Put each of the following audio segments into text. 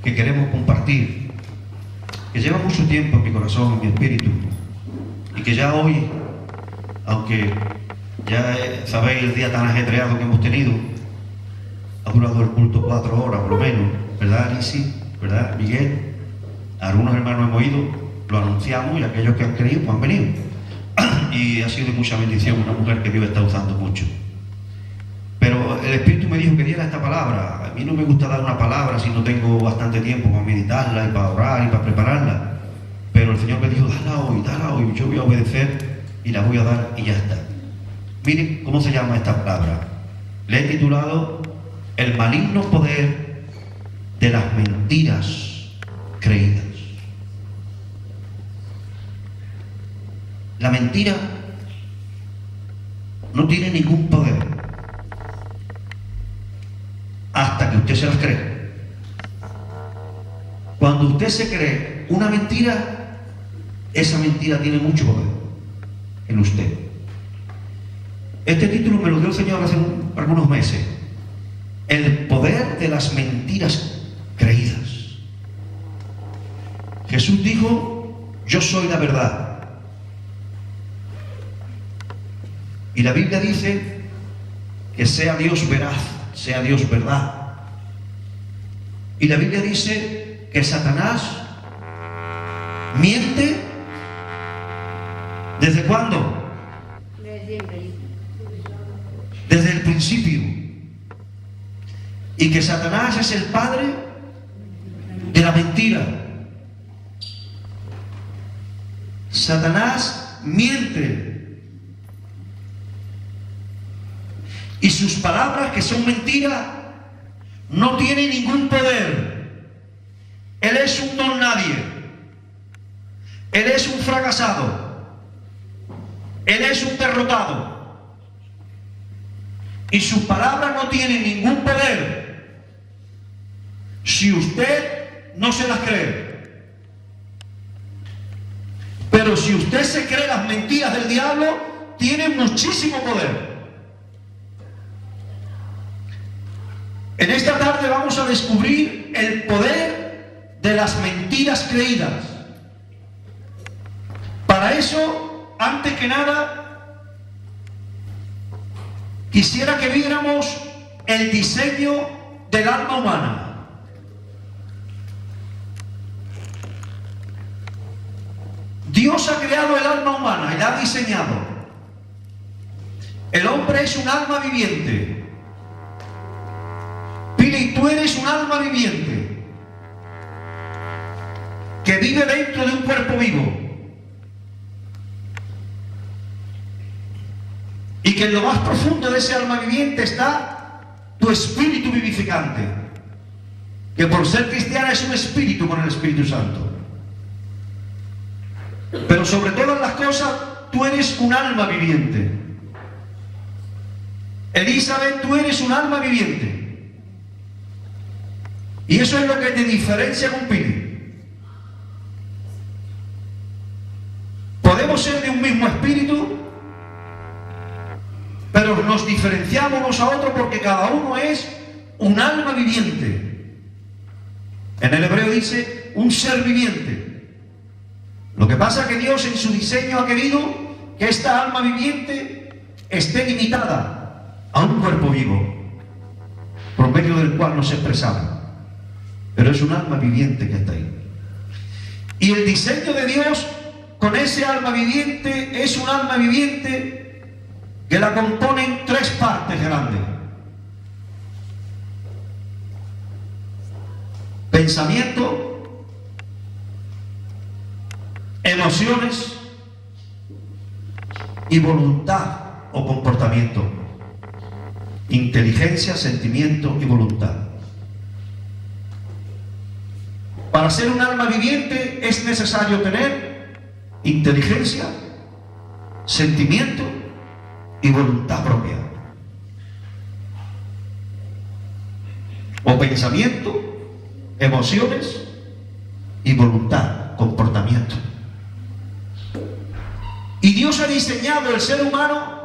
que queremos compartir, que lleva mucho tiempo en mi corazón, en mi espíritu, y que ya hoy, aunque ya sabéis el día tan ajetreado que hemos tenido, ha durado el culto 4 horas por lo menos, ¿verdad, Lisi? ¿Verdad, Miguel? Algunos hermanos hemos ido, lo anunciamos, y aquellos que han creído pues han venido. Y ha sido de mucha bendición, una mujer que Dios está usando mucho. Pero el Espíritu me dijo que diera esta palabra. A mí no me gusta dar una palabra si no tengo bastante tiempo para meditarla y para orar y para prepararla. Pero el Señor me dijo, dala hoy, yo voy a obedecer y la voy a dar y ya está. Miren cómo se llama esta palabra. Le he titulado El maligno poder de las mentiras creídas. La mentira no tiene ningún poder hasta que usted se las cree. Cuando usted se cree una mentira, esa mentira tiene mucho poder en usted. Este título me lo dio el Señor hace algunos meses. El poder de las mentiras creídas. Jesús dijo, yo soy la verdad. Y la Biblia dice que sea Dios veraz, sea Dios verdad. Y la Biblia dice que Satanás miente. ¿Desde cuándo? Desde el principio. Y que Satanás es el padre de la mentira. Satanás miente. Y sus palabras, que son mentiras, no tienen ningún poder. Él es un don nadie. Él es un fracasado. Él es un derrotado. Y sus palabras no tienen ningún poder si usted no se las cree. Pero si usted se cree las mentiras del diablo, tiene muchísimo poder. En esta tarde vamos a descubrir el poder de las mentiras creídas. Para eso, antes que nada, quisiera que viéramos el diseño del alma humana. Dios ha creado el alma humana y la ha diseñado. El hombre es un alma viviente. Pili, tú eres un alma viviente que vive dentro de un cuerpo vivo y que en lo más profundo de ese alma viviente está tu espíritu vivificante, que por ser cristiana es un espíritu con el Espíritu Santo. Pero sobre todas las cosas, tú eres un alma viviente. Elizabeth, tú eres un alma viviente. Y eso es lo que te diferencia con Pili. Podemos ser de un mismo espíritu, pero nos diferenciamos unos a otros porque cada uno es un alma viviente. En el hebreo dice un ser viviente. Lo que pasa es que Dios en su diseño ha querido que esta alma viviente esté limitada a un cuerpo vivo, por medio del cual nos expresamos. Pero es un alma viviente que está ahí. Y el diseño de Dios con ese alma viviente es un alma viviente que la componen 3 partes grandes: pensamiento, emociones y voluntad o comportamiento. Inteligencia, sentimiento y voluntad. Para ser un alma viviente es necesario tener inteligencia, sentimiento y voluntad propia. O pensamiento, emociones y voluntad, comportamiento. Y Dios ha diseñado el ser humano,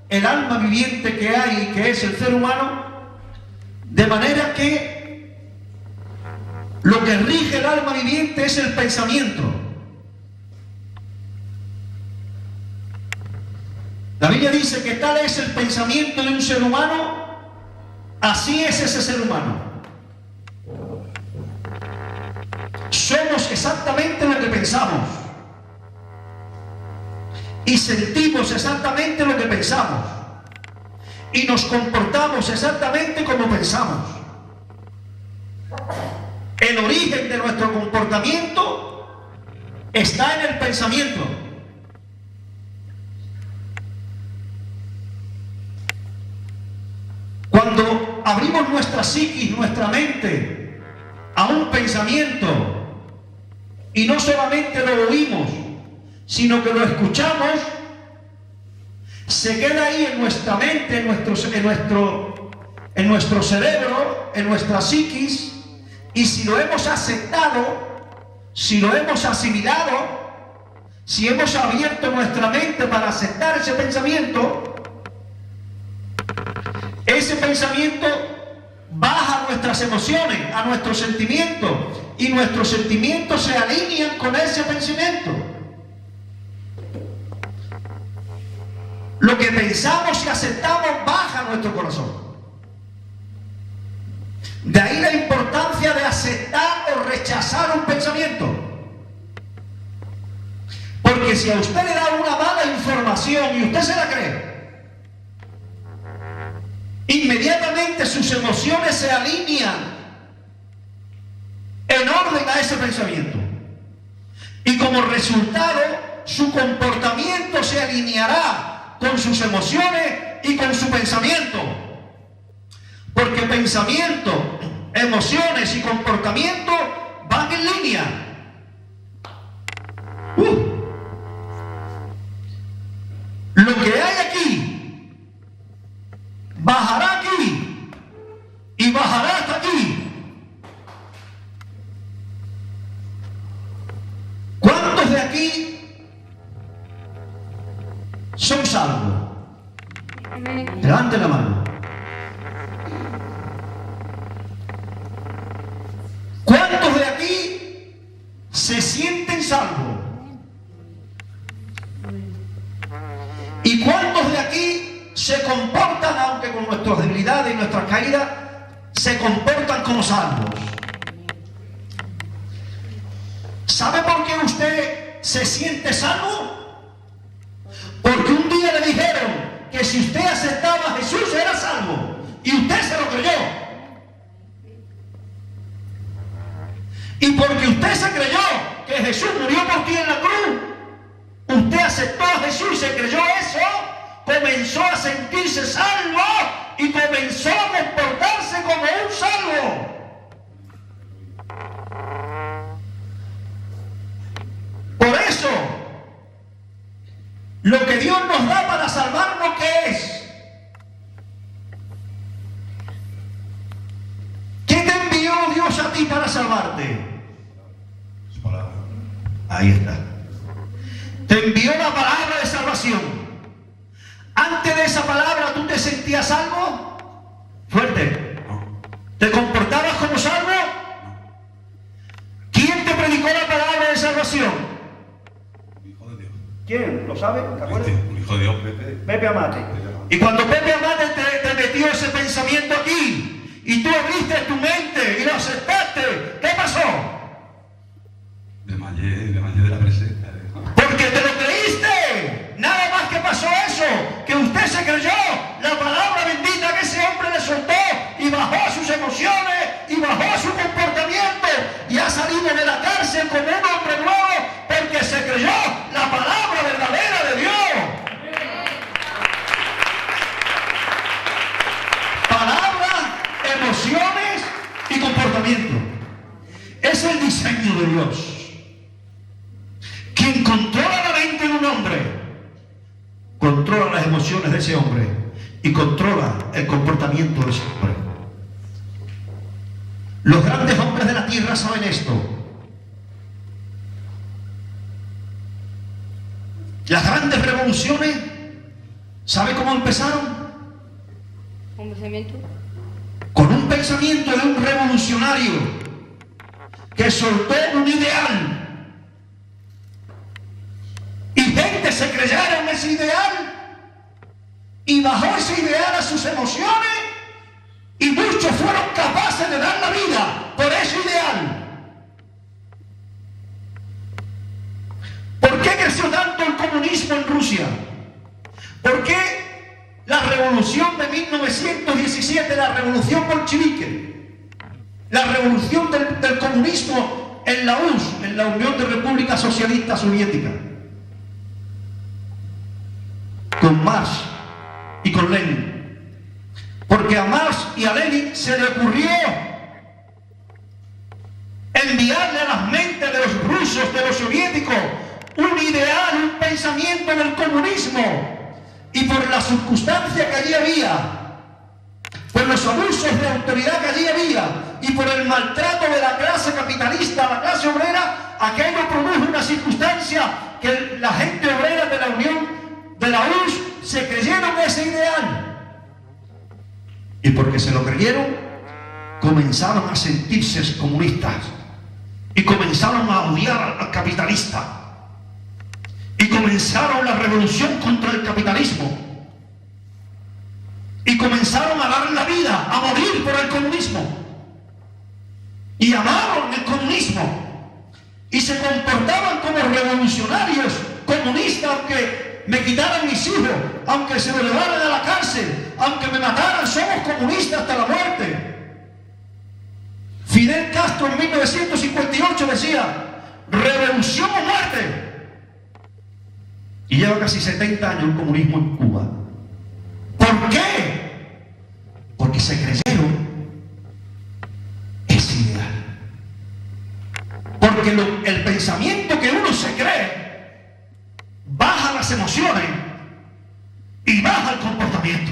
el alma viviente que hay, que es el ser humano, de manera que Lo que rige el alma viviente es el pensamiento. La Biblia dice que tal es el pensamiento de un ser humano, así es ese ser humano. Somos exactamente lo que pensamos y sentimos exactamente lo que pensamos y nos comportamos exactamente como pensamos. El origen de nuestro comportamiento está en el pensamiento. Cuando abrimos nuestra psiquis, nuestra mente a un pensamiento y no solamente lo oímos, sino que lo escuchamos, se queda ahí en nuestra mente, en nuestro cerebro, en nuestra psiquis, y si lo hemos aceptado, si lo hemos asimilado, si hemos abierto nuestra mente para aceptar ese pensamiento baja a nuestras emociones, a nuestros sentimientos, y nuestros sentimientos se alinean con ese pensamiento. Lo que pensamos y aceptamos baja a nuestro corazón. De ahí la importancia de aceptar o rechazar un pensamiento. Porque si a usted le da una mala información y usted se la cree, inmediatamente sus emociones se alinean en orden a ese pensamiento. Y como resultado, su comportamiento se alineará con sus emociones y con su pensamiento. Porque pensamiento, emociones y comportamiento van en línea. Lo que hay aquí bajará aquí y bajará hasta aquí. ¿Cuántos de aquí son salvos? Levante la mano. ¿Cuántos de aquí se sienten salvos? ¿Y cuántos de aquí se comportan, aunque con nuestras debilidades y nuestras caídas, se comportan como salvos? ¿Sabe por qué usted se siente salvo? Porque un día le dijeron que si usted aceptaba a Jesús era salvo, y usted se lo creyó. Y porque usted se creyó que Jesús murió por ti en la cruz, usted aceptó a Jesús y se creyó eso, comenzó a sentirse salvo y comenzó a comportarse como un salvo. Por eso, lo que Dios nos da para salvarnos, ¿qué es? ¿Qué te envió Dios a ti para salvarte? Su palabra. Ahí está. Te envió la palabra de salvación. Antes de esa palabra, ¿tú te sentías salvo? Fuerte. ¿Te comportabas como salvo? ¿Quién te predicó la palabra de salvación? Hijo de Dios. ¿Quién? ¿Lo sabe? ¿Te acuerdas? Un hijo de Dios, Pepe. Pepe Amate. Y cuando Pepe Amate te metió ese pensamiento aquí, y tú abriste tu mente y lo aceptaste, ¿qué pasó? Desmayé de la presencia. Porque te lo creíste. Nada más que pasó eso, que usted se creyó la palabra bendita que ese hombre le soltó, y bajó sus emociones y bajó su comportamiento, y ha salido de la cárcel como un hombre nuevo porque se creyó la palabra verdadera de Dios. Palabra, emociones y comportamiento. Es el diseño de Dios. Quien controla la mente de un hombre, controla las emociones de ese hombre y controla el comportamiento de ese hombre. Los grandes hombres de la tierra saben esto. Las grandes revoluciones, ¿sabe cómo empezaron? ¿Un pensamiento? Con un pensamiento de un revolucionario que soltó un ideal y gente se creyera en ese ideal y bajó ese ideal a sus emociones y muchos fueron capaces de dar la vida por ese ideal. ¿Por qué creció tanto el comunismo en Rusia? ¿Por qué la revolución de 1917, la revolución bolchevique, la revolución del comunismo en la URSS, en la Unión de Repúblicas Socialistas Soviéticas, con Marx y con Lenin? Porque a Marx y a Lenin se le ocurrió enviarle a las mentes de los rusos, de los soviéticos, un ideal, un pensamiento del comunismo. Y por la circunstancia que allí había, por los abusos de autoridad que allí había y por el maltrato de la clase capitalista a la clase obrera, aquello produjo una circunstancia que la gente obrera de la Unión de la URSS se creyeron ese ideal. Y porque se lo creyeron, comenzaron a sentirse comunistas y comenzaron a odiar al capitalista. Y comenzaron la revolución contra el capitalismo. Y comenzaron a dar la vida, a morir por el comunismo. Y amaron el comunismo. Y se comportaban como revolucionarios comunistas, aunque me quitaran mis hijos, aunque se me llevaran a la cárcel, aunque me mataran, somos comunistas hasta la muerte. Fidel Castro en 1958 decía, revolución o muerte. Y lleva casi 70 años el comunismo en Cuba. ¿Por qué? Porque se creyeron ese ideal. Porque el pensamiento que uno se cree baja las emociones y baja el comportamiento.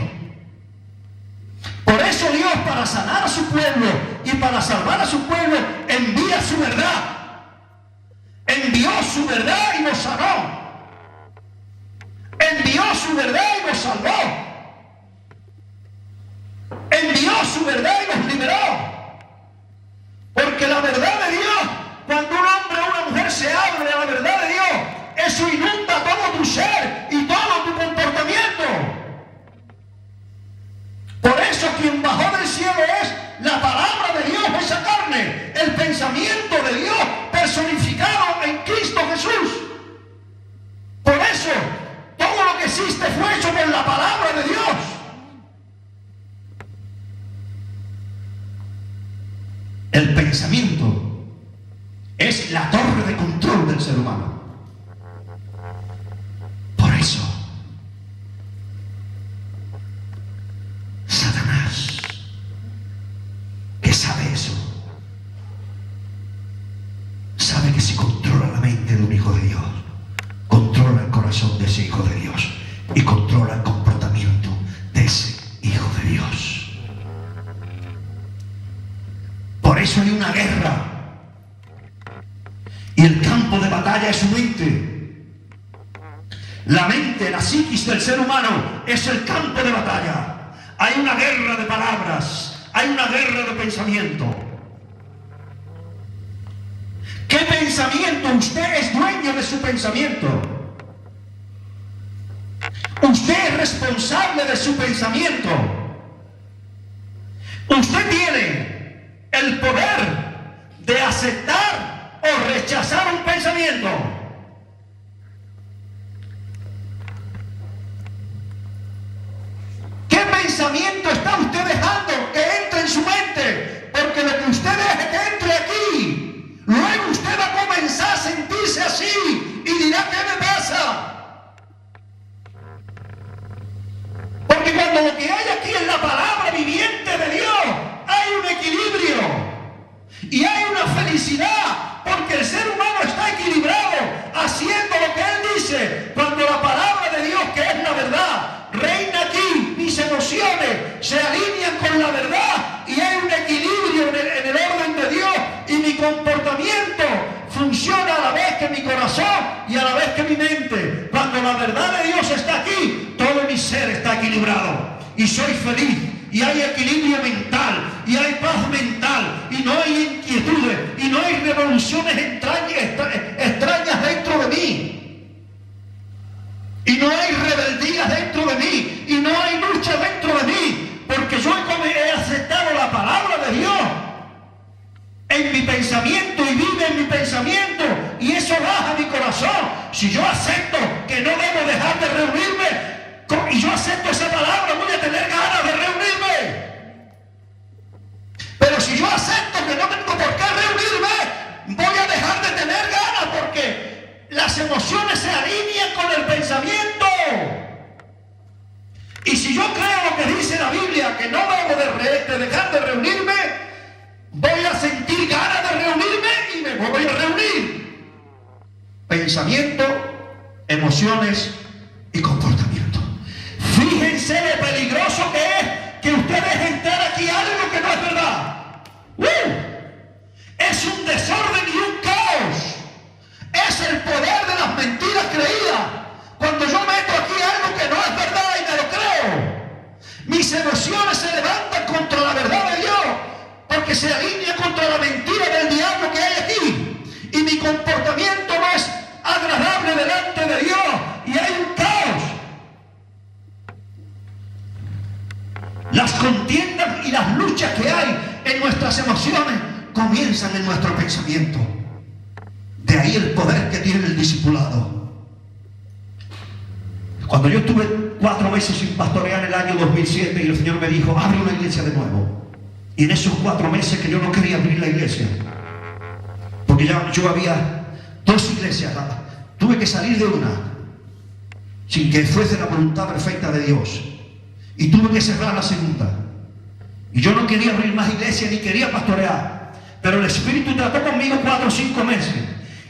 Por eso Dios, para sanar a su pueblo y para salvar a su pueblo, envía su verdad. Envió su verdad y nos sanó. Envió su verdad y nos salvó. Envió su verdad y nos liberó. Porque la verdad de Dios, cuando un hombre o una mujer se abre a la verdad de Dios, eso inunda todo tu ser y todo tu comportamiento. Por eso quien bajó del cielo es la palabra de Dios hecha carne, el pensamiento de Dios personificado en Cristo Jesús. Por eso todo lo que existe fue hecho por la palabra de Dios. El pensamiento es la torre de control del ser humano. Por eso, Satanás, que sabe eso, sabe que si controla la mente de un hijo de Dios, controla el corazón de ese hijo de Dios y controla el comportamiento de ese hijo de Dios. Por eso hay una guerra y el campo de batalla es su mente. La mente, la psiquis del ser humano es el campo de batalla. Hay una guerra de palabras, hay una guerra de pensamiento. ¿Qué pensamiento? Usted es dueño de su pensamiento. Usted es responsable de su pensamiento. Usted tiene el poder de aceptar o rechazar un pensamiento. ¿Qué pensamiento está usted dejando que entre en su mente? Porque lo que usted deje que entre aquí, luego usted va a comenzar a sentirse así y dirá, ¿qué me pasa? Porque cuando lo que hay aquí es la palabra viviente de Dios, hay un equilibrio y hay una felicidad, porque el ser humano está equilibrado haciendo lo que él dice. Cuando la palabra de Dios, que es la verdad, reina aquí, mis emociones se alinean con la verdad y hay un equilibrio en el orden de Dios y mi comportamiento funciona a la vez que mi corazón y a la vez que mi mente. Cuando la verdad de Dios está aquí, todo mi ser está equilibrado y soy feliz y hay equilibrio mental y hay paz mental, y no hay inquietudes, y no hay revoluciones extrañas dentro de mí, y no hay rebeldía dentro de mí, y no hay lucha dentro de mí, porque yo he aceptado la palabra de Dios en mi pensamiento y vive en mi pensamiento, y eso baja mi corazón. Si yo acepto que no debo dejar de reunirme, y yo acepto esa palabra, voy a tener ganas de reunirme. Pero si yo acepto que no tengo por qué reunirme, voy a dejar de tener ganas, porque las emociones se alinean con el pensamiento. Y si yo creo lo que dice la Biblia, que no debo de dejar de reunirme, voy a sentir ganas de reunirme y me voy a reunir. Pensamiento, emociones y comportamiento. Fíjense lo peligroso que es que usted deje entrar aquí algo que no es verdad. Es un desorden y un caos. Es el poder de las mentiras creídas. Cuando yo meto aquí algo que no es verdad y me lo creo, mis emociones se levantan contra la verdad de Dios, porque se alinea contra la mentira del diablo que hay aquí, y mi comportamiento no es agradable delante de Dios, y hay un caos. Las contiendas y las luchas que hay en nuestras emociones comienzan en nuestro pensamiento. De ahí el poder que tiene el discipulado. Cuando yo estuve 4 meses sin pastorear en el año 2007, y el Señor me dijo, abre una iglesia de nuevo. Y en esos 4 meses que yo no quería abrir la iglesia, porque ya yo había 2 iglesias, tuve que salir de una sin que fuese la voluntad perfecta de Dios, y tuve que cerrar la segunda. Y yo no quería abrir más iglesias ni quería pastorear, pero el Espíritu trató conmigo 4 o 5 meses.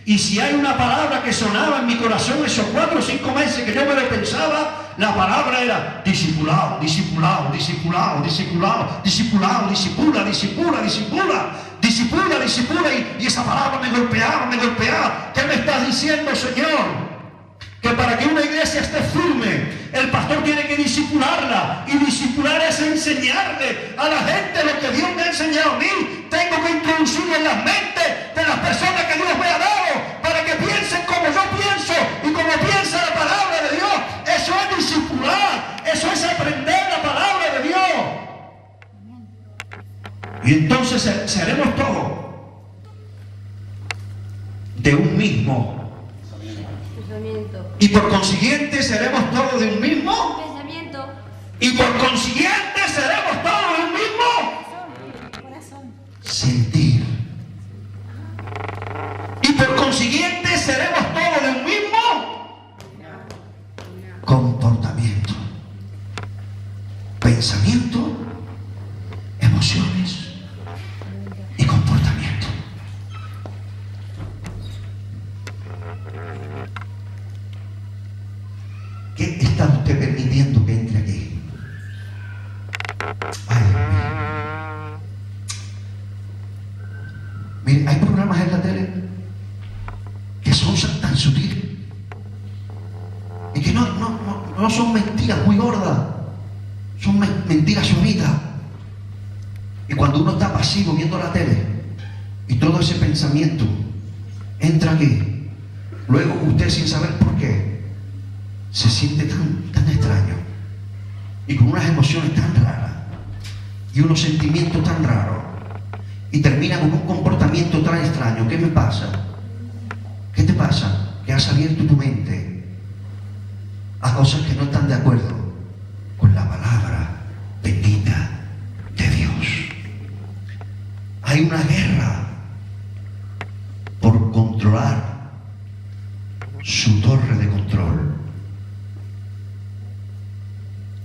Y si hay una palabra que sonaba en mi corazón esos 4 o 5 meses que yo me lo pensaba, la palabra era discipulado, discipulado, discipulado, discipulado, discipulado, discipula, discipula, discipula, discipula, discipula. Y esa palabra me golpeaba, me golpeaba. ¿Qué me estás diciendo, Señor? Que para que una iglesia esté firme, el pastor tiene que discipularla, y discipular es enseñarle a la gente lo que Dios me ha enseñado a mí. Tengo que introducirlo en las mentes de las personas que Dios me ha dado, para que piensen como yo pienso y como piensa la palabra de Dios. Eso es discipular, eso es aprender la palabra de Dios. Y entonces seremos todos de un mismo. Y por consiguiente seremos todos de un mismo pensamiento. Y por consiguiente seremos todos de un mismo Corazón. sentir. Y por consiguiente seremos todos de un mismo comportamiento. Pensamiento, emociones y comportamiento. ¿Qué está usted permitiendo que entre aquí? Ay, mire, hay programas en la tele que son tan sutiles y que no son mentiras muy gordas, son mentiras suavitas. Y cuando uno está pasivo viendo la tele y todo ese pensamiento entra aquí, luego usted, sin saber por qué, se siente tan extraño, y con unas emociones tan raras y unos sentimientos tan raros, y termina con un comportamiento tan extraño. ¿Qué me pasa? ¿Qué te pasa? Que has abierto tu mente a cosas que no están de acuerdo con la palabra bendita de Dios. Hay una guerra por controlar su torre de control.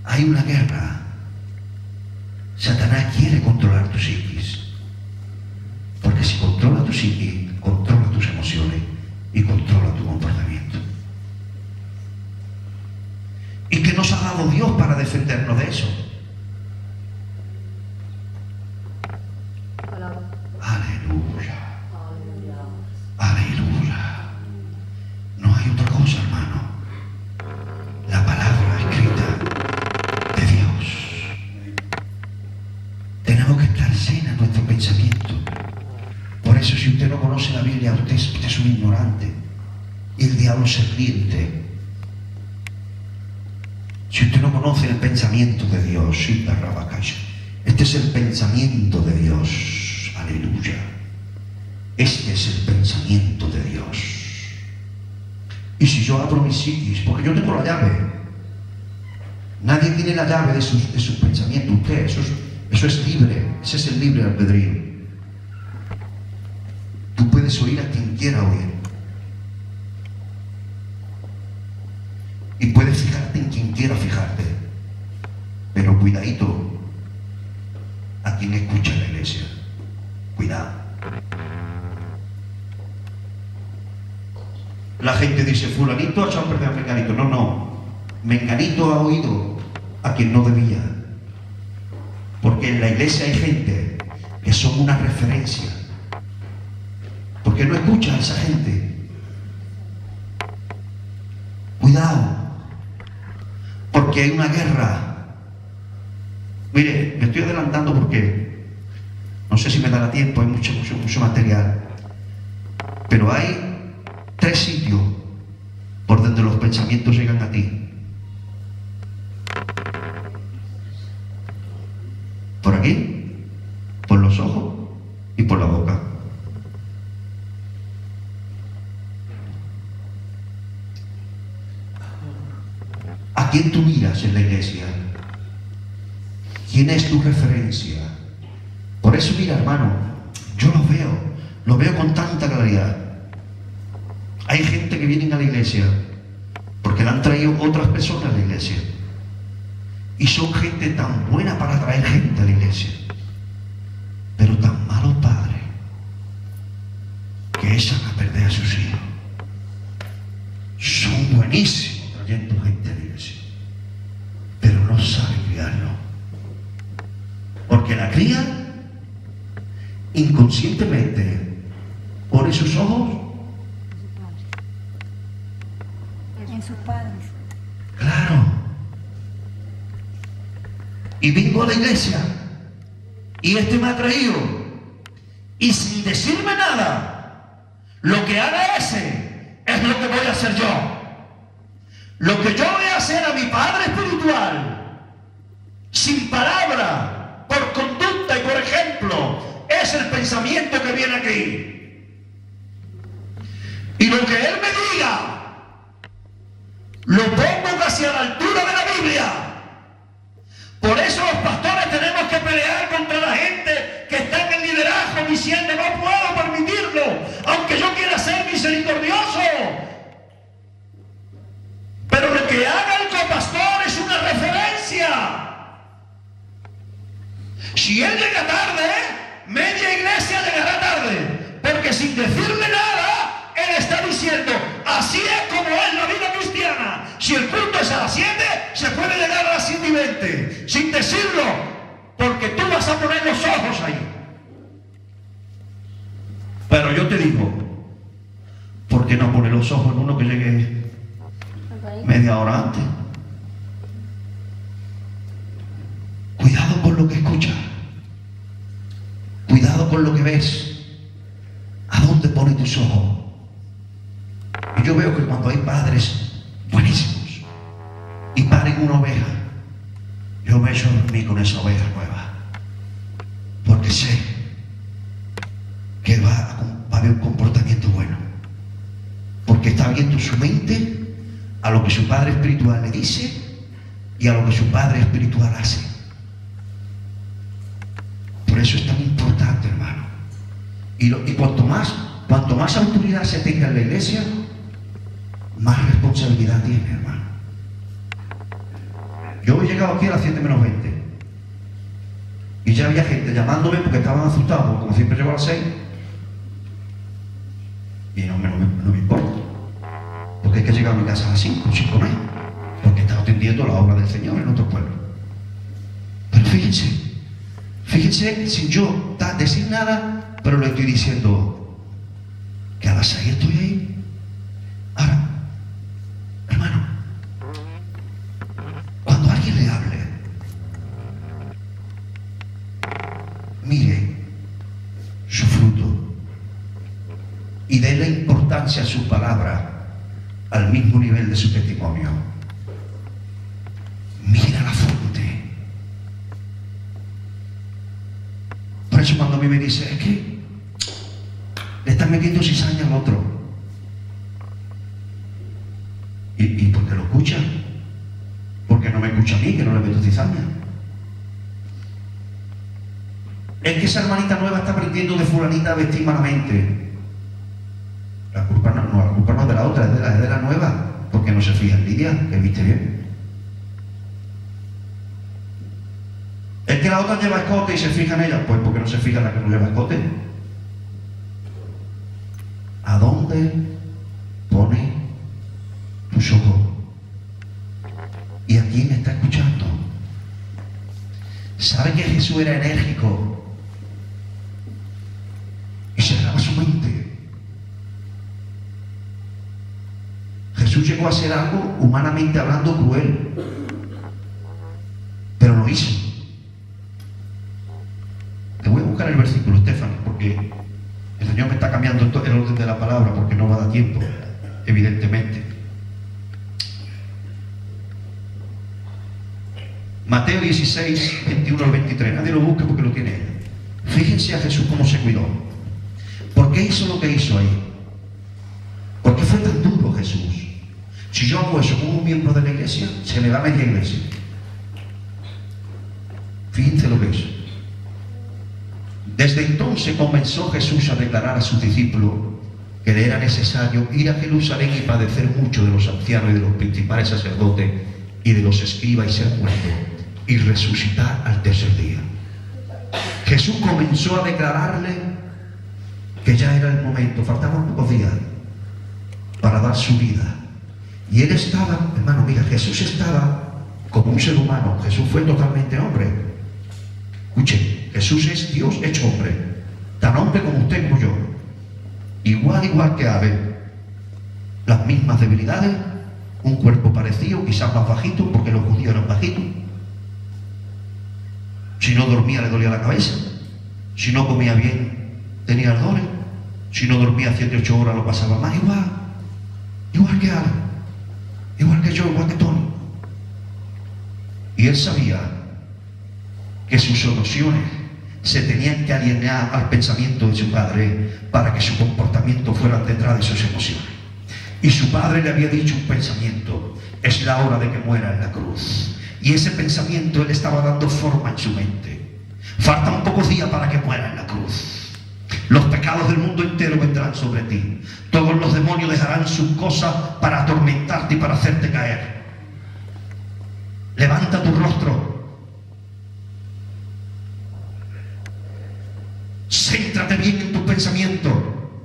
Hay una guerra. Satanás quiere controlar tu psiquis, porque si controla tu psiquis, controla tus emociones y controla tu comportamiento. ¿Y qué nos ha dado Dios para defendernos de eso? Aleluya. Aleluya. No hay otra cosa, hermano. La palabra escrita de Dios. Tenemos que estar adelante. Y el diablo se ríe. Si usted no conoce el pensamiento de Dios, este es el pensamiento de Dios. Aleluya. Este es el pensamiento de Dios. Y si yo abro mis psiquis, porque yo tengo la llave, nadie tiene la llave de sus pensamientos. Usted, eso es libre. Ese es el libre albedrío. Tú puedes oír a quien quiera oír. Y puedes fijarte en quien quiera fijarte. Pero cuidadito a quien escucha en la iglesia. Cuidado. La gente dice, fulanito ha echado a perder a menganito. No. Menganito ha oído a quien no debía. Porque en la iglesia hay gente que son una referencia. ¿Por qué no escucha a esa gente? Cuidado. Porque hay una guerra. Mire, me estoy adelantando porque no sé si me dará tiempo, hay mucho material. Pero hay 3 sitios por donde los pensamientos llegan a ti. Por aquí, por los ojos y por la boca. ¿A quién tú miras en la iglesia? ¿Quién es tu referencia? Por eso, mira, hermano, yo lo veo con tanta claridad. Hay gente que viene a la iglesia porque la han traído otras personas a la iglesia. Y son gente tan buena para traer gente a la iglesia, pero tan malos padres que echan a perder a sus hijos. Son buenísimos trayendo gente a la iglesia, pero no saben criarlo. Porque la cría inconscientemente pone sus ojos en sus padres. Claro. Y vengo a la iglesia y este me ha traído y sin decirme nada, lo que haga ese es lo que voy a hacer yo. Lo que yo voy a hacer a mi padre espiritual, sin palabra, por conducta y por ejemplo, es el pensamiento que viene aquí. Y lo que él me diga, lo pongo casi a la altura de la Biblia. Por eso los pastores tenemos que pelear contra la gente que está en el liderazgo diciendo no puedo permitirlo, aunque yo quiera ser misericordioso. Pero lo que haga el copastor es una referencia. Si él llega tarde, media iglesia llegará tarde, porque sin decirle nada, él está diciendo, así es como es la vida cristiana. Si el culto es a las 7, se puede llegar a las 7:20, sin decirlo, porque tú vas a poner los ojos ahí. Pero yo te digo, ¿por qué no pone los ojos en uno que llegue media hora antes? Cuidado con lo que escuchas. Cuidado con lo que ves. ¿A dónde pones tus ojos? Y yo veo que cuando hay padres buenísimos y paren una oveja, yo me echo a dormir con esa oveja nueva, porque sé que va a haber un comportamiento bueno, porque está viendo su mente a lo que su padre espiritual le dice y a lo que su padre espiritual hace. Por eso es tan importante, hermano. Y cuanto más autoridad se tenga en la iglesia, más responsabilidad tiene, hermano. Yo he llegado aquí a las 7 menos 20 y ya había gente llamándome porque estaban asustados, porque como siempre llego a las 6 y no me importa, porque hay que llegar a mi casa a las 5 no es, porque está atendiendo la obra del Señor en otro pueblo. Pero fíjense, sin yo decir nada, pero le estoy diciendo que a las 6 estoy ahí. Ahora, hermano, cuando alguien le hable, mire su fruto y déle importancia acercarse a su palabra al mismo nivel de su testimonio. Mira la fuente. Por eso cuando a mí me dice, es que le están metiendo cizaña al otro. ¿Y por qué lo escucha? Porque no me escucha a mí, que no le meto cizaña. Es que esa hermanita nueva está aprendiendo de fulanita a vestir malamente. La culpa no es de la otra, es de la nueva, porque no se fija en Lidia, que viste bien. Es que la otra lleva escote y se fija en ella, pues porque no se fija en la que no lleva escote. ¿A dónde pone tus ojos? ¿Y a quién está escuchando? ¿Sabe que Jesús era enérgico y cerraba su mente? Jesús llegó a ser algo, humanamente hablando, cruel, pero lo hizo. Te voy a buscar el versículo, Estefano, porque el Señor me está cambiando el orden de la palabra, porque no va a dar tiempo, evidentemente. Mateo 16, 21 al 23. Nadie lo busque porque lo tiene él. Fíjense a Jesús cómo se cuidó. ¿Por qué hizo lo que hizo ahí? ¿Por qué fue tan duro Jesús? Si yo hago eso como un miembro de la iglesia, se me va a media iglesia. Fíjense lo que hizo. Desde entonces comenzó Jesús a declarar a sus discípulos que le era necesario ir a Jerusalén y padecer mucho de los ancianos y de los principales sacerdotes y de los escribas y ser muerto y resucitar al tercer día. Jesús comenzó a declararle que ya era el momento, faltaban pocos días para dar su vida. Y él estaba, hermano, mira, Jesús estaba como un ser humano. Jesús fue totalmente hombre. Escuche, Jesús es Dios hecho hombre, tan hombre como usted y como yo. Igual que Abel, las mismas debilidades, un cuerpo parecido, quizás más bajito, porque los judíos eran bajitos. Si no dormía le dolía la cabeza, si no comía bien tenía ardores, si no dormía 7 u 8 horas lo pasaba más. Igual que Abel, igual que yo, igual que Tony. Y él sabía que sus emociones se tenían que alinear al pensamiento de su padre para que su comportamiento fuera detrás de sus emociones. Y su padre le había dicho un pensamiento: es la hora de que muera en la cruz. Y ese pensamiento él estaba dando forma en su mente. Faltan pocos días para que muera en la cruz. Los pecados del mundo entero vendrán sobre ti. Todos los demonios dejarán sus cosas para atormentarte y para hacerte caer. Levanta tu rostro. Céntrate bien en tu pensamiento.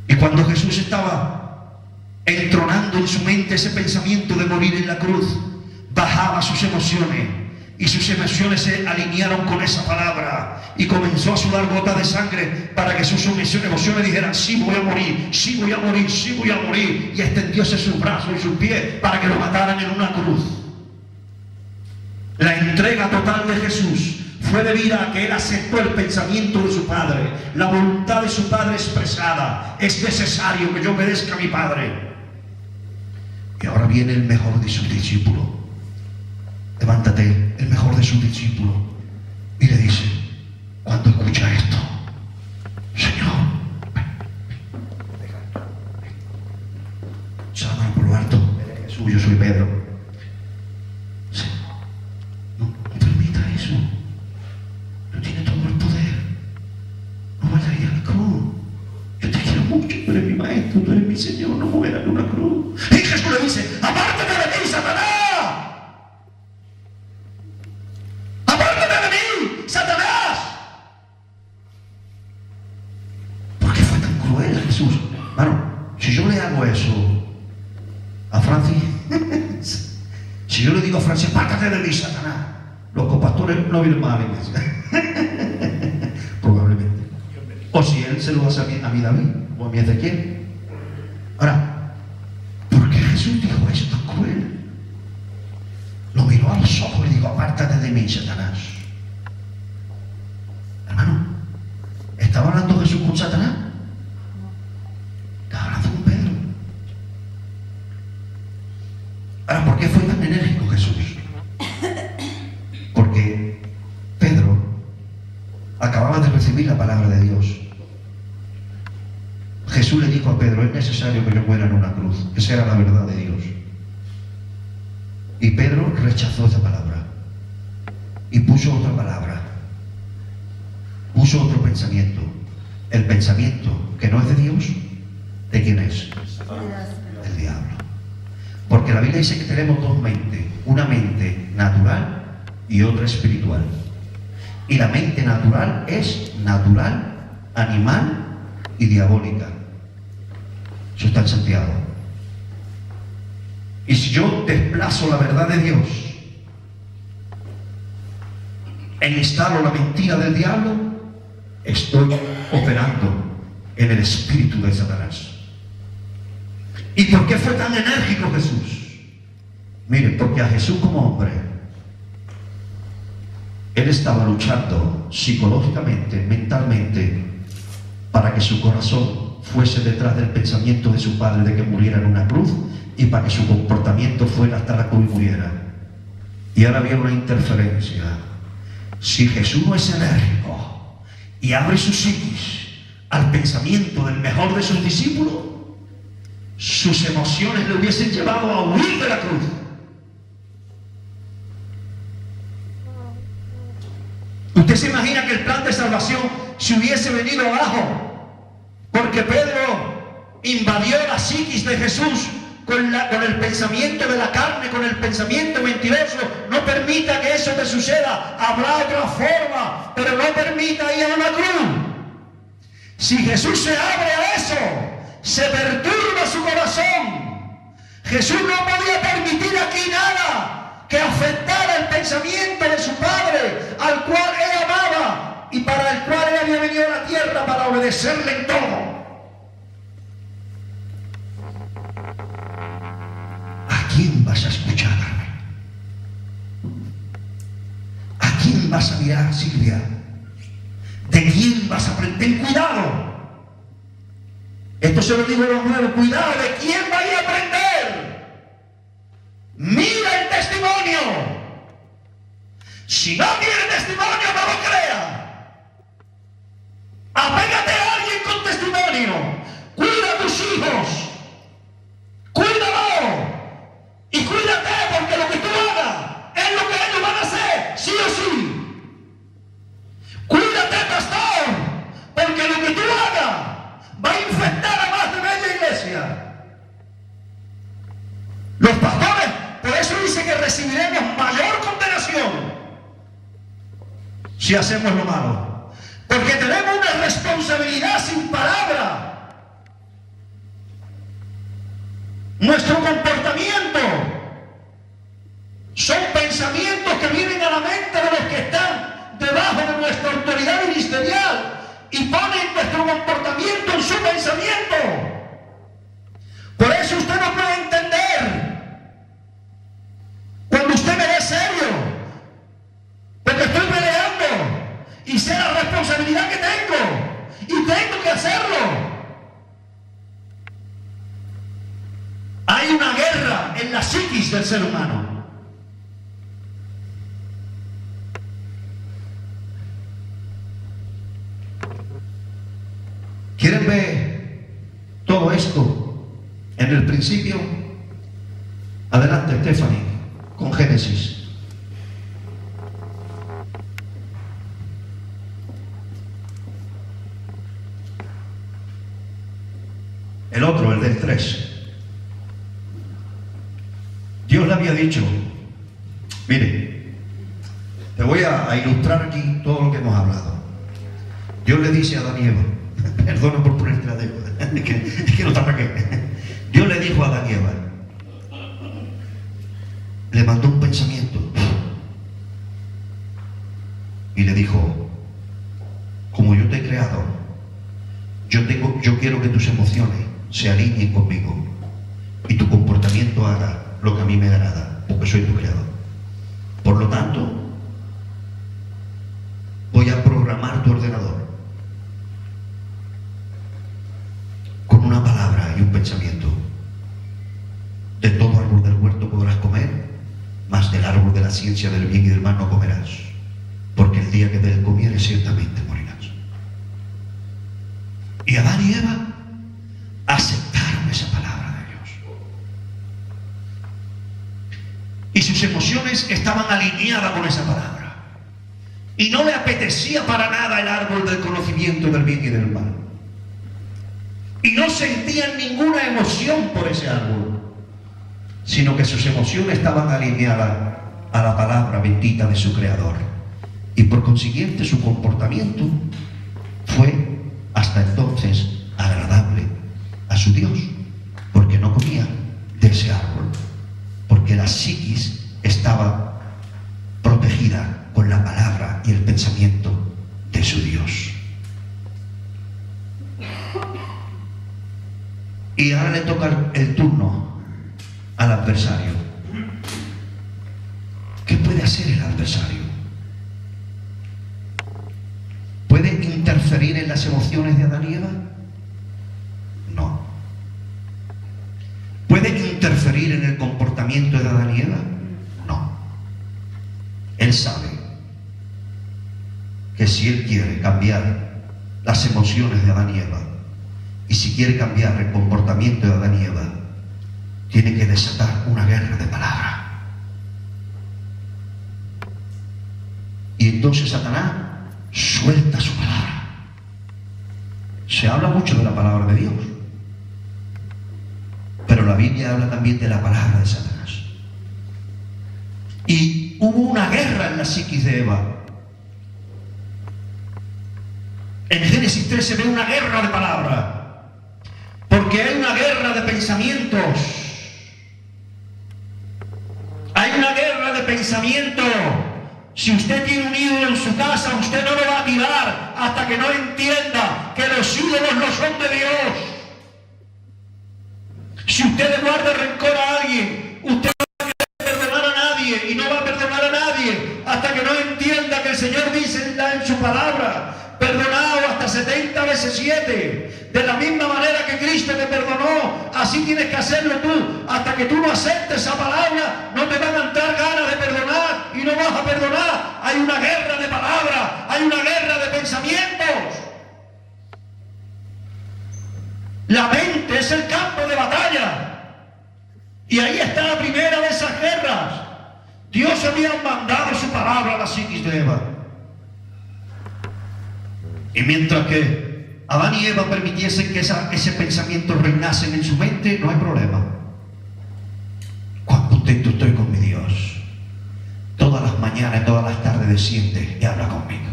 Y cuando Jesús estaba entronando en su mente ese pensamiento de morir en la cruz, bajaba sus emociones, y sus emociones se alinearon con esa palabra, y comenzó a sudar gotas de sangre para que sus emociones dijeran: sí voy a morir, sí voy a morir, sí voy a morir. Y extendióse sus brazos y sus pies para que lo mataran en una cruz. La entrega total de Jesús fue debido a que él aceptó el pensamiento de su padre, la voluntad de su padre expresada: es necesario que yo obedezca a mi padre. Y ahora viene el mejor de sus discípulos. Levántate, el mejor de sus discípulos, y le dice, cuando escucha esto: Señor, sábalo por lo alto. Jesús, yo soy Pedro. Señor, no permita eso. Tú tienes todo el poder. No vayas a ir a la cruz. Yo te quiero mucho, tú eres mi maestro, tú eres mi Señor, no mueras en una cruz. Y Jesús le dice: apártate de mí, Satanás. Si yo le hago eso a Francis, si yo le digo a Francis: apártate de mí, Satanás, los copastores no vienen más a la iglesia. Probablemente. O si él se lo hace a mí David, o a mí Ezequiel. Ahora, ¿por qué Jesús dijo eso tan cruel? Lo miró a los ojos y le dijo: apártate de mí, Satanás. Hermano, ¿estaba hablando Jesús con Satanás? Estaba hablando acababa de recibir la palabra de Dios. Jesús le dijo a Pedro: es necesario que yo muera en una cruz. Esa era la verdad de Dios. Y Pedro rechazó esa palabra y puso otra palabra, puso otro pensamiento. El pensamiento que no es de Dios, ¿de quién es? Del diablo. Porque la Biblia dice que tenemos dos mentes, una mente natural y otra espiritual. Y la mente natural es natural, animal y diabólica. Eso está en Santiago. Y si yo desplazo la verdad de Dios e instalo la mentira del diablo, estoy operando en el espíritu de Satanás. ¿Y por qué fue tan enérgico Jesús? Miren, porque a Jesús como hombre, él estaba luchando psicológicamente, mentalmente, para que su corazón fuese detrás del pensamiento de su padre de que muriera en una cruz, y para que su comportamiento fuera hasta la cruz y muriera. Y ahora había una interferencia. Si Jesús no es enérgico y abre su psiquis al pensamiento del mejor de sus discípulos, sus emociones le hubiesen llevado a huir de la cruz. ¿Usted se imagina que el plan de salvación se hubiese venido abajo porque Pedro invadió la psiquis de Jesús con el pensamiento de la carne, con el pensamiento mentiroso? No permita que eso te suceda. Habrá otra forma, pero no permita ir a una cruz. Si Jesús se abre a eso, se perturba su corazón. Jesús no podía permitir aquí nada que afectara el pensamiento de su Padre, al cual él amaba y para el cual él había venido a la tierra para obedecerle en todo. ¿A quién vas a escuchar? ¿A quién vas a mirar, Silvia? ¿De quién vas a aprender? Ten cuidado. Esto se lo digo a los nuevos. Cuidado, ¿de quién vais a aprender? Mira el testimonio. Si no tiene testimonio, no lo crea. Apégate a alguien con testimonio. Cuida a tus hijos. Cuídalo. Y cuídate, porque lo que tú hagas es lo que ellos van a hacer, sí o sí. Cuídate, pastor, porque lo que tú hagas va a infectar a más de media iglesia. Los pastores, por eso dice que recibiremos mayor condenación si hacemos lo malo, porque tenemos una responsabilidad sin palabra. Nuestro comportamiento son pensamientos que vienen a la mente de los que están debajo de nuestra autoridad ministerial y ponen nuestro comportamiento en su pensamiento. Por eso usted no puede entender cuando usted me ve serio, porque estoy peleando y sé la responsabilidad que tengo y tengo que hacerlo. Hay una guerra en la psiquis del ser humano. ¿Quieren ver todo esto en el principio? Adelante, Stephanie, con Génesis. El otro, el del 3. Dios le había dicho, mire, te voy a ilustrar aquí todo lo que hemos hablado. Dios le dice a Adán y Eva, perdona por ponerte la deuda, es que no te arranqué. Dios le dijo a Adán y Eva, le mandó un pensamiento y le dijo, como yo te he creado, yo quiero que tus emociones se alineen conmigo y tu comportamiento haga lo que a mí me agrada, porque soy tu creador. Por lo tanto, voy a programar tu ordenador con una palabra y un pensamiento. De todo árbol del huerto podrás comer, mas del árbol de la ciencia del bien y del mal no comerás, porque el día que de él comieres ciertamente morirás. Porque Adán y Eva aceptaron esa palabra de Dios. Y sus emociones estaban alineadas con esa palabra. Y no le apetecía para nada el árbol del conocimiento del bien y del mal. Y no sentían ninguna emoción por ese árbol, sino que sus emociones estaban alineadas a la palabra bendita de su Creador. Y por consiguiente su comportamiento fue hasta entonces agradable a su Dios, porque no comía de ese árbol, porque la psiquis estaba protegida con la palabra y el pensamiento de su Dios. Y ahora le toca el turno al adversario. ¿Qué puede hacer el adversario? ¿Puede interferir en las emociones de Adán y Eva? No. ¿Puede interferir en el comportamiento de Adán y Eva? No. Él sabe que si él quiere cambiar las emociones de Adán y Eva, y si quiere cambiar el comportamiento de Adán y Eva, tiene que desatar una guerra de palabras. Y entonces Satanás suelta su palabra. Se habla mucho de la palabra de Dios, pero la Biblia habla también de la palabra de Satanás. Y hubo una guerra en la psiquis de Eva. En Génesis 3 se ve una guerra de palabras, porque hay una guerra de pensamientos. Hay una guerra de pensamientos. Si usted tiene un ídolo en su casa, usted no lo va a tirar hasta que no entienda que los ídolos no son de Dios. Si usted le guarda rencor a alguien, usted no va a querer perdonar a nadie y no va a perdonar a nadie hasta que no entienda que el Señor dice en su palabra: perdonado hasta 70 veces 7. De la misma manera que Cristo te perdonó, así tienes que hacerlo tú. Hasta que tú no aceptes esa palabra, no te van a entrar ganas de perdonar y no vas a perdonar. Hay una guerra de palabras, hay una guerra de pensamientos. La mente es el campo de batalla. Y ahí está la primera de esas guerras. Dios había mandado su palabra a la psiquis de Eva. Y mientras que Adán y Eva permitiesen que ese pensamiento reinase en su mente, no hay problema. Cuán contento estoy con mi Dios. Todas las mañanas y todas las tardes desciende y habla conmigo.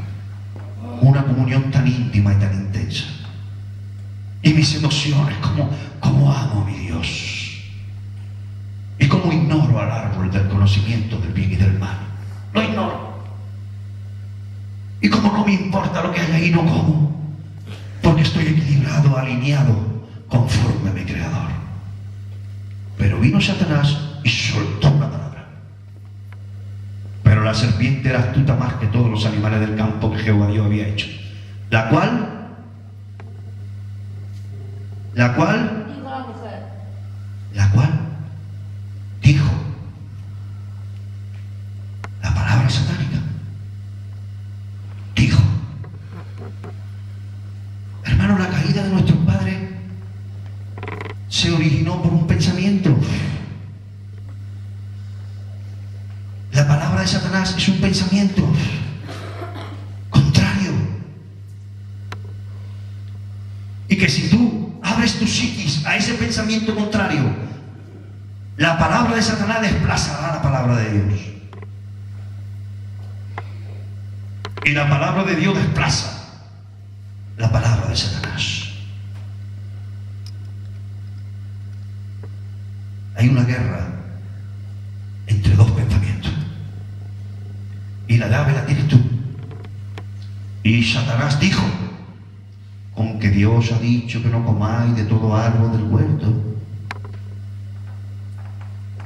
Una comunión tan íntima y tan intensa. Y mis emociones, como amo a mi Dios. Y como ignoro al árbol del conocimiento del bien y del mal. Lo ignoro. Y como no me importa lo que hay ahí, no como. Porque estoy equilibrado, alineado, conforme a mi Creador. Pero vino Satanás y soltó una palabra. Pero la serpiente era astuta más que todos los animales del campo que Jehová Dios había hecho. La cual dijo la palabra satánica. Dijo. Hermano, la caída de nuestros padres se originó por un pensamiento. La palabra de Satanás es un pensamiento contrario. Y que si tú abres tu psiquis a ese pensamiento contrario, la palabra de Satanás desplazará la palabra de Dios. Y la palabra de Dios desplaza la palabra de Satanás. Hay una guerra entre dos pensamientos. Y la llave la tienes tú. Y Satanás dijo: con que Dios ha dicho que no comáis de todo árbol del huerto.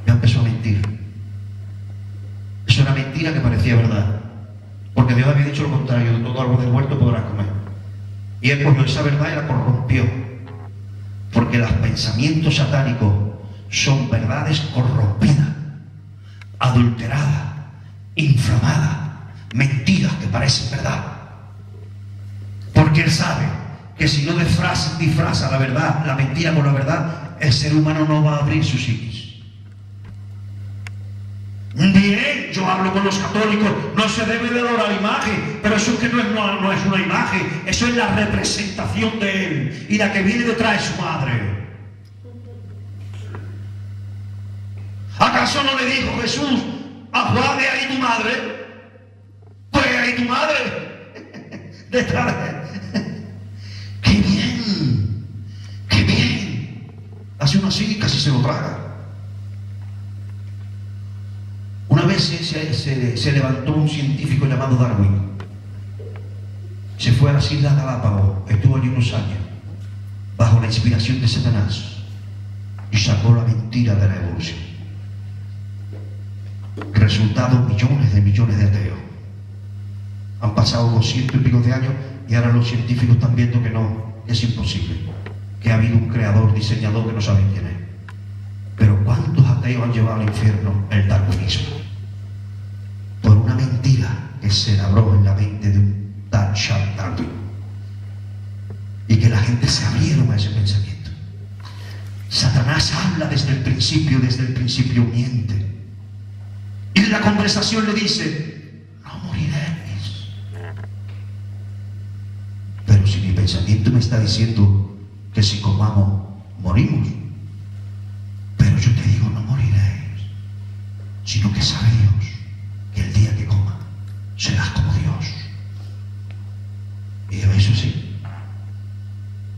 Ya empezó a mentir. Es una mentira que parecía verdad, porque Dios había dicho lo contrario: de todo árbol del huerto podrás comer. Y él cogió esa verdad y la corrompió, porque los pensamientos satánicos son verdades corrompidas, adulteradas, inflamadas, mentiras que parecen verdad. Porque él sabe que si no disfraza la verdad, la mentira con la verdad, el ser humano no va a abrir su psiquis. Bien, yo hablo con los católicos, no se debe de adorar imagen, pero eso es que no es una imagen, eso es la representación de él, y la que viene detrás es su madre. ¿Acaso no le dijo Jesús a Juan, de ahí tu madre? Pues ahí tu madre. Detrás de... ¡Qué bien! ¡Qué bien! Hace uno así y casi se lo traga. Una vez se levantó un científico llamado Darwin. Se fue a las Islas Galápagos, estuvo allí unos años, bajo la inspiración de Satanás, y sacó la mentira de la evolución. Resultado, millones de ateos. Han pasado 200 y pico de años y ahora los científicos están viendo que no, es imposible, que ha habido un creador, diseñador que no saben quién es. Pero ¿cuántos ateos han llevado al infierno el darwinismo? Por una mentira que se labró en la mente de un tal Charles Darwin, y que la gente se abrieron a ese pensamiento. Satanás habla desde el principio miente. Y en la conversación le dice, no moriréis. Pero si mi pensamiento me está diciendo que si comamos, morimos. Pero yo te digo, no moriréis, sino que sabéis que el día que coma, serás como Dios. Y a eso sí,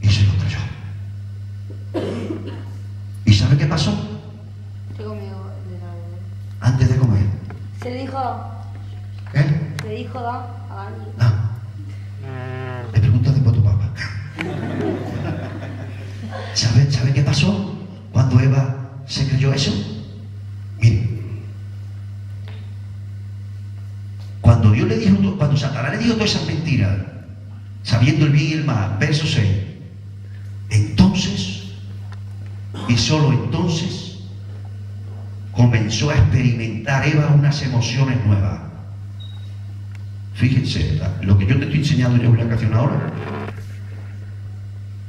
y se lo creyó. ¿Y sabe qué pasó? ¿Qué comió de la... Antes de comer. Se le dijo... ¿Qué? Le dijo a Dani. No. Le preguntas después a tu papá. ¿Sabe qué pasó cuando Eva se creyó eso? Miren. Cuando Satanás le dijo todas esas mentiras, sabiendo el bien y el mal, verso 6, entonces, y solo entonces, comenzó a experimentar Eva unas emociones nuevas. Fíjense, lo que yo te estoy enseñando yo en la canción ahora,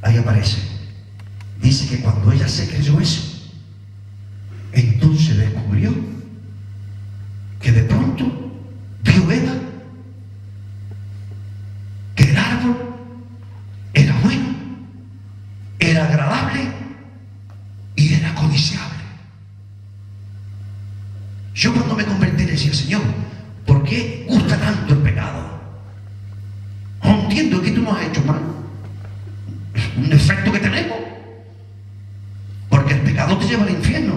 ahí aparece. Dice que cuando ella se creyó eso, entonces descubrió que de pronto vio Eva que el árbol era bueno, era agradable y era codiciable. Yo cuando me convertí decía, Señor, ¿por qué gusta tanto el pecado? No entiendo que tú no has hecho mal. Es un defecto que tenemos. Porque el pecado te lleva al infierno.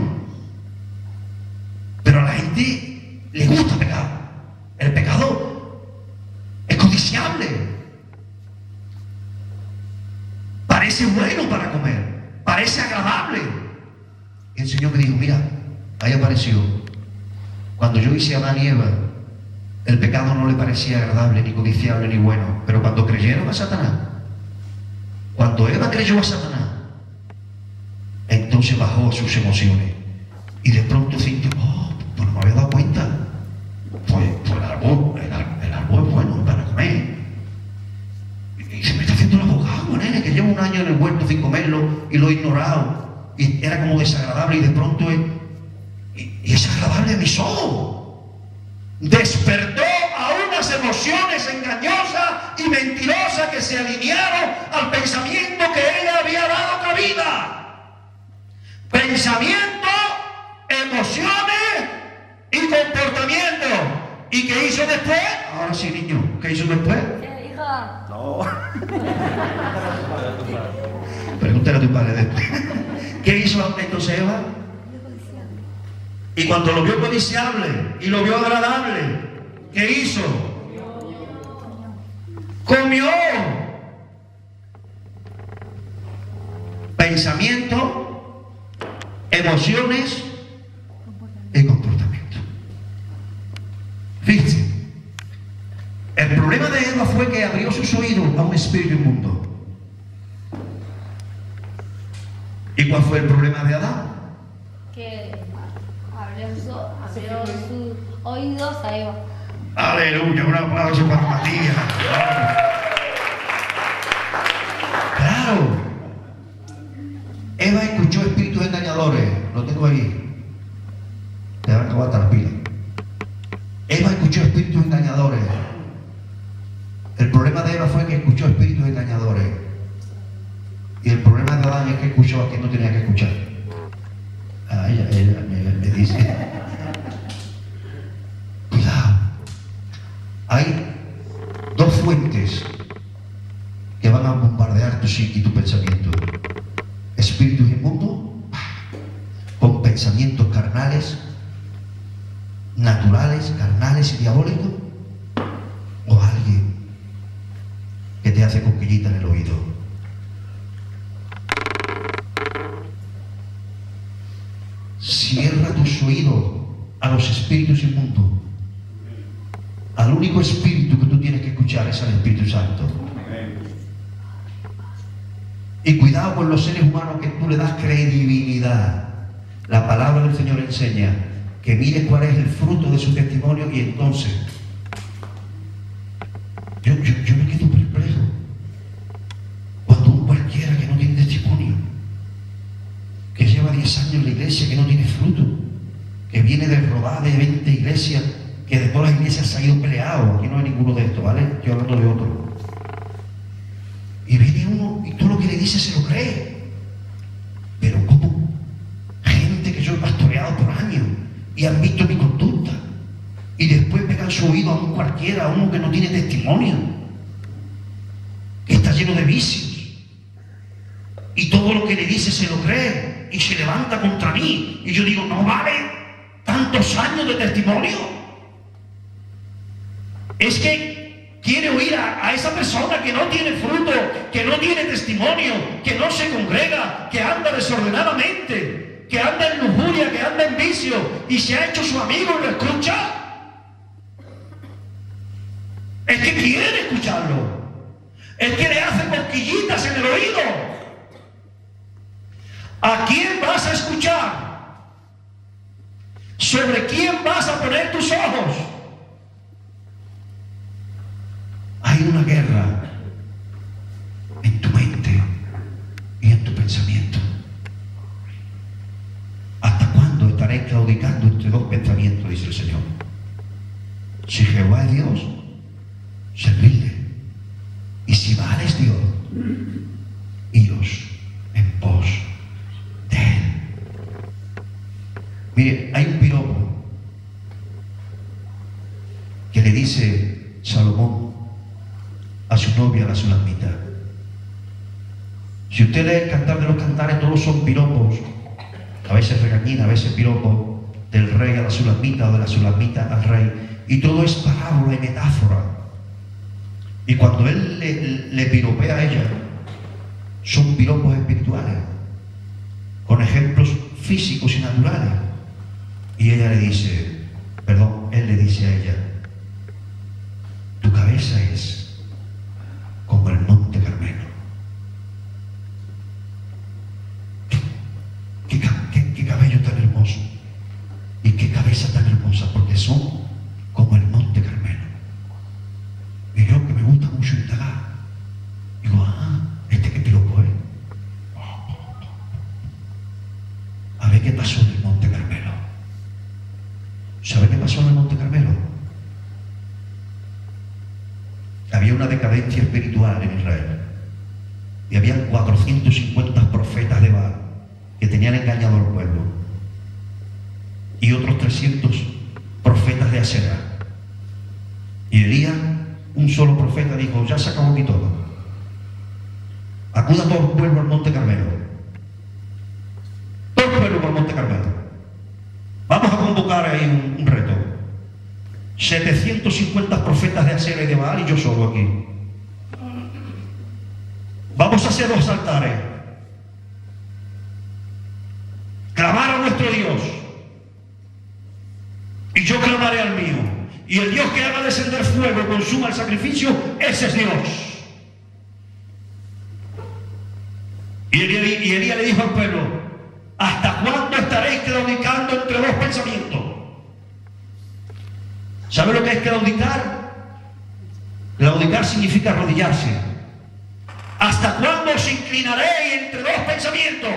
Pero a la gente le gusta pecar. El pecado es codiciable. Parece bueno para comer. Parece agradable. Y el Señor me dijo, mira, ahí apareció. Cuando yo hice a Adán y Eva, el pecado no le parecía agradable, ni codiciable, ni bueno. Pero cuando creyeron a Satanás, cuando Eva creyó a Satanás, entonces bajó a sus emociones. Y de pronto sintió, pues no me había dado cuenta. Pues el árbol es bueno para comer. Y se me está haciendo la boca agua, nene, que llevo un año en el huerto sin comerlo y lo he ignorado. Y era como desagradable y de pronto es agradable a mis ojos. Despertó a unas emociones engañosas y mentirosas que se alinearon al pensamiento que ella había dado cabida. Pensamiento, emociones y comportamiento. ¿Y qué hizo después? Ahora sí, niño, ¿qué hizo después? ¿Qué dijo? No. Pregúntale a tu padre después. ¿Qué hizo entonces Eva? Y cuando lo vio codiciable y lo vio agradable, ¿qué hizo? Comió. Pensamiento, emociones y comportamiento. Fíjense, el problema de Eva fue que abrió sus oídos a un espíritu inmundo. ¿Y cuál fue el problema de Adán? Que abrió sus oídos a Eva. Aleluya, un aplauso para Matías. escuchó espíritus engañadores. Lo tengo ahí. Te van a acabar hasta las pilas. Eva escuchó espíritus engañadores. El problema de Eva fue que escuchó espíritus engañadores. Y el problema de Adán es que escuchó a quien no tenía que escuchar. Ella me dice, cuidado. Hay dos fuentes que van a bombardear tu psique y tu pensamiento. Espíritus inmundos con pensamientos carnales, naturales, carnales y diabólicos, o alguien que te hace cosquillita en el oído. Cierra tus oídos a los espíritus inmundos. Al único espíritu que tú tienes que escuchar es al Espíritu Santo. Y cuidado con los seres humanos que tú le das credibilidad. La palabra del Señor enseña que mire cuál es el fruto de su testimonio, y entonces yo me quedo perplejo cuando un cualquiera que no tiene testimonio, que lleva 10 años en la iglesia, que no tiene fruto, que viene de rodar de 20 iglesias, que de todas las iglesias se ha ido peleado. Aquí no hay ninguno de estos, ¿vale? Estoy hablando de otro. Y viene uno y todo lo que le dice se lo cree. Pero ¿cómo? Gente que yo he pastoreado por años y han visto mi conducta, y después pegan su oído a un cualquiera, a uno que no tiene testimonio, que está lleno de vicios, y todo lo que le dice se lo cree y se levanta contra mí. Y yo digo, ¿no vale tantos años de testimonio? Es que quiere oír a esa persona que no tiene fruto, que no tiene testimonio, que no se congrega, que anda desordenadamente, que anda en lujuria, que anda en vicio, y se ha hecho su amigo y lo escucha. Es que quiere escucharlo. Es que le hace cosquillitas en el oído. ¿A quién vas a escuchar? ¿Sobre quién vas a poner tus ojos? Hay una guerra en tu mente y en tu pensamiento. ¿Hasta cuándo estaréis claudicando entre dos pensamientos? Dice el Señor. Si Jehová es Dios, servidle. Y si Baal es Dios, iros en pos de él. Mire, hay un piropo que le dice Salomón a su novia, la Sulamita. Si usted lee el Cantar de los Cantares, todos son piropos, a veces regañina, a veces piropo del rey a la Sulamita o de la Sulamita al rey, y todo es parábola y metáfora. Y cuando él le piropea a ella, son piropos espirituales, con ejemplos físicos y naturales. Y ella le dice, él le dice a ella, tu cabeza es como el monte Carmelo. ¿Qué cabello tan hermoso? Y qué cabeza tan hermosa, porque son como el monte Carmelo. Y yo, que me gusta mucho indagar, digo, qué piropo es. A ver qué pasó en el monte Carmelo. ¿Sabe qué pasó en el monte Carmelo? Había una decadencia espiritual en Israel. Y habían 450 profetas de Baal que tenían engañado al pueblo. Y otros 300 profetas de Asera. Y Elías, un solo profeta, dijo, ya se acabó aquí todo. Acuda todo el pueblo al monte Carmelo. Todo el pueblo al monte Carmelo. Vamos a convocar ahí un reto. 750 profetas de Asera y de Baal y yo solo aquí. Vamos a hacer 2 altares. Clamar a nuestro Dios. Y yo clamaré al mío. Y el Dios que haga descender fuego y consuma el sacrificio, ese es Dios. Y Elías le dijo al pueblo, ¿hasta cuándo estaréis claudicando entre dos pensamientos? ¿Sabe lo que es claudicar? Claudicar significa arrodillarse. ¿Hasta cuándo os inclinaréis entre dos pensamientos?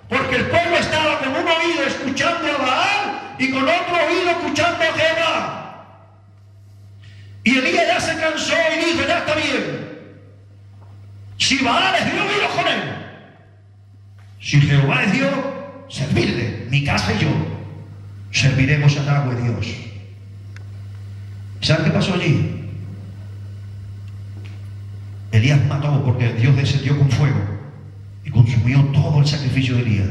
Porque el pueblo estaba con un oído escuchando a Baal y con otro oído escuchando a Jehová. Y Elías ya se cansó y dijo, ya está bien. Si Baal es Dios, iros con él. Si Jehová es Dios, servirle. Mi casa y yo serviremos a Yahweh Dios. ¿Saben qué pasó allí? Elías mató porque Dios descendió con fuego y consumió todo el sacrificio de Elías.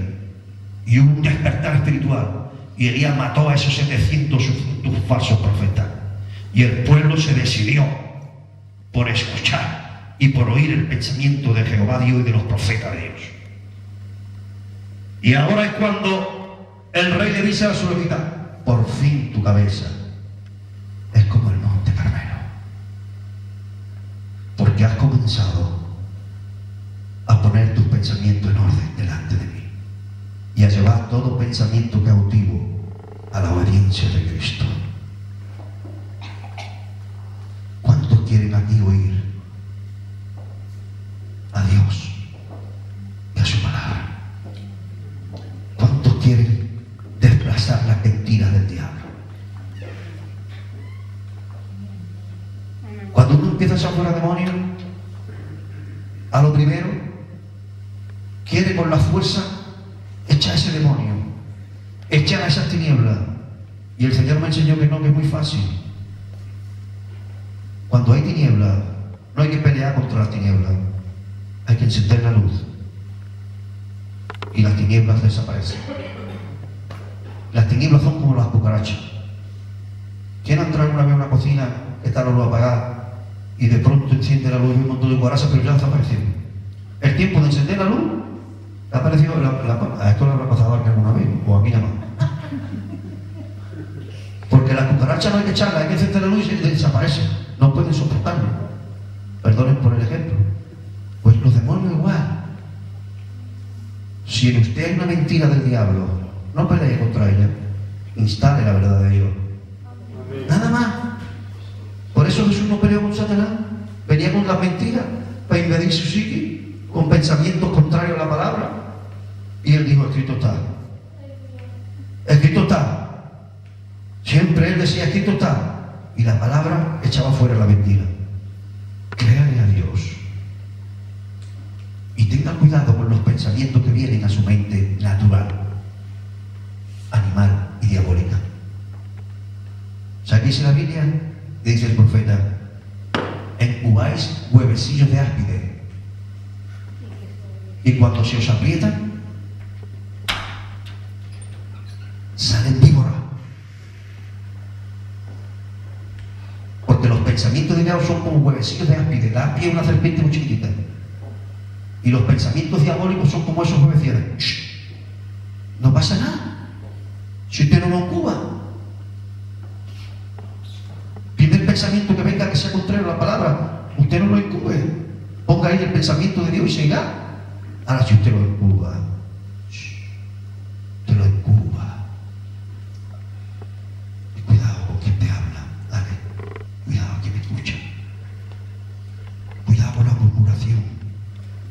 Y hubo un despertar espiritual. Y Elías mató a esos 700 falsos profetas. Y el pueblo se decidió por escuchar y por oír el pensamiento de Jehová Dios y de los profetas de Dios. Y ahora es cuando el rey le dice a su levita, por fin tu cabeza es como el monte Carmelo, porque has comenzado a poner tus pensamientos en orden delante de mí y a llevar todo pensamiento cautivo a la obediencia de Cristo. ¿Cuántos quieren aquí oír a Dios y a su palabra? ¿Cuántos quieren desplazar las mentiras del diablo? Cuando uno empieza a echar fuera demonios, a lo primero quiere con la fuerza echar ese demonio, echar a esas tinieblas. Y el Señor me enseñó que no, que es muy fácil. Cuando hay tinieblas, no hay que pelear contra las tinieblas, hay que encender la luz y las tinieblas desaparecen. Las tinieblas son como las cucarachas. ¿Quién ha entrado alguna vez a una cocina que está la luz apagada y de pronto enciende la luz y un montón de cucarachas, pero ya desapareció? El tiempo de encender la luz ha aparecido. A esto le habrá pasado a alguien alguna vez, o a mí nada más. Porque las cucarachas no hay que echarlas, hay que encender la luz y desaparecen. No pueden soportarlo. Perdonen por el ejemplo. Pues los demonios igual. Si en usted hay una mentira del diablo, no pelee contra ella. Instale la verdad de Dios. Nada más. Por eso Jesús no peleó con Satanás. Venía con las mentiras para invadir su psique, con pensamientos contrarios a la palabra. Y él dijo, escrito está. Escrito está. Siempre él decía, escrito está. Y la palabra echaba fuera la mentira. Créale a Dios. Y tenga cuidado con los pensamientos que vienen a su mente natural, animal y diabólica. ¿Sabe qué dice la Biblia? Dice el profeta, incubáis huevecillos de áspides. Y cuando se os aprietan, salen víboras. Porque los pensamientos de diablo son como huevecillos de áspide. La áspide es una serpiente muy chiquitita. Y los pensamientos diabólicos son como esos huevecillos. No pasa nada. Si usted no lo incuba. Primer pensamiento que venga que sea contrario a la palabra, usted no lo incube. Ponga ahí el pensamiento de Dios y se irá. Ahora si usted lo incuba, usted lo incuba. Y cuidado con quien te habla. Dale. Cuidado a quien me escucha. Cuidado con la murmuración.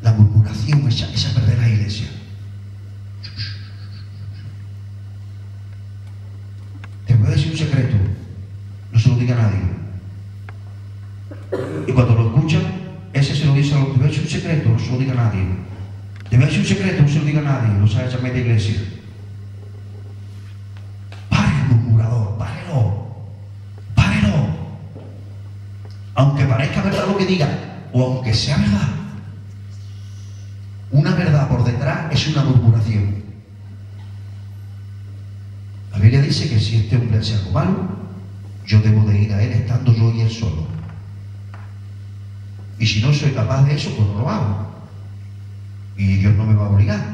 La murmuración es a perder la iglesia. Te voy a decir un secreto. No se lo diga a nadie. Y cuando lo escuchan, ese se lo dice a los. Te voy a decir un secreto, no se lo diga a nadie. Te voy a decir un secreto, no se lo diga a nadie. Lo sabe esa media iglesia. Pare el murmurador, párelo. Párelo. Aunque parezca verdad lo que diga, o aunque sea verdad. Una verdad por detrás es una murmuración. La Biblia dice que si este hombre hace algo malo, yo debo de ir a él estando yo y él solo. Y si no soy capaz de eso, pues no lo hago. Y Dios no me va a obligar.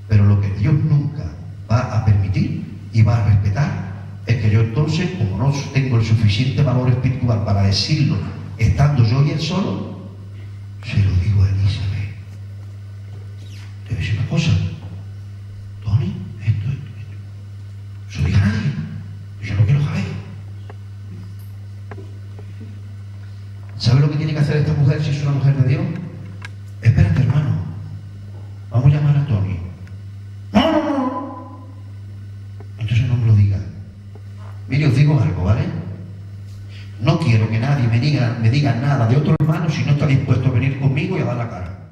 Pero lo que Dios nunca va a permitir y va a respetar es que yo entonces, como no tengo el suficiente valor espiritual para decirlo estando yo y él solo, se lo digo a Elizabeth. Te voy a decir una cosa, Tony, esto. Se lo diga a nadie. Yo no quiero saber. ¿Sabe lo que tiene que hacer esta mujer si es una mujer de Dios? Espérate, hermano. Vamos a llamar a Tony. No quiero que nadie me diga nada de otro hermano si no está dispuesto a venir conmigo y a dar la cara.